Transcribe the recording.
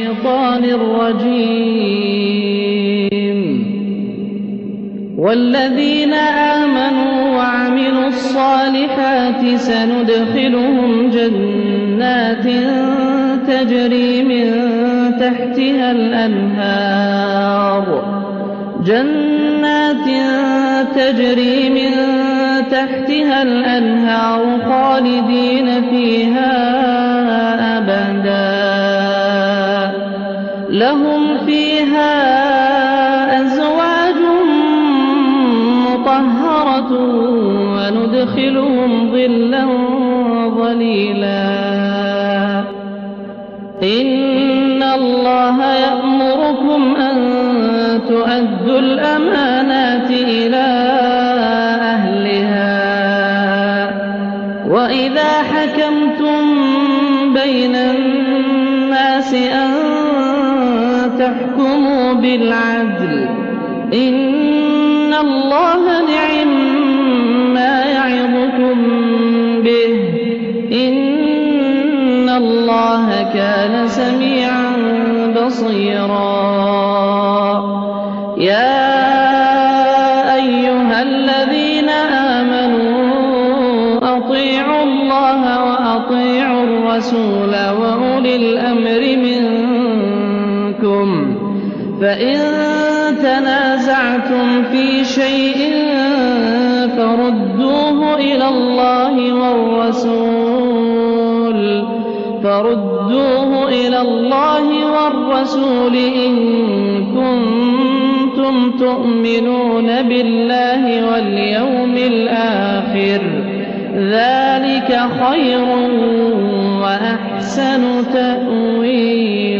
الشيطان الرجيم. والذين آمنوا وعملوا الصالحات سندخلهم جنات تجري من تحتها الأنهار خالدين فيها أبدا، لهم فيها أزواج مطهرة وندخلهم ظلا ظليلا. إن الله يأمركم أن تؤدوا الأمانات إلى أهلها، وإذا حكمتم بين الناس أن تحكموا بالعدل. إن الله نعم-ما يعظكم به، إن الله كان سميعا بصيرا. يا أيها الذين آمنوا أطيعوا الله وأطيعوا الرسول وأولي الأمر منكم، فإن تنازعتم في شيء فردوه إلى الله والرسول إن كنتم تؤمنون بالله واليوم الآخر، ذلك خير وأحسن تأويلا.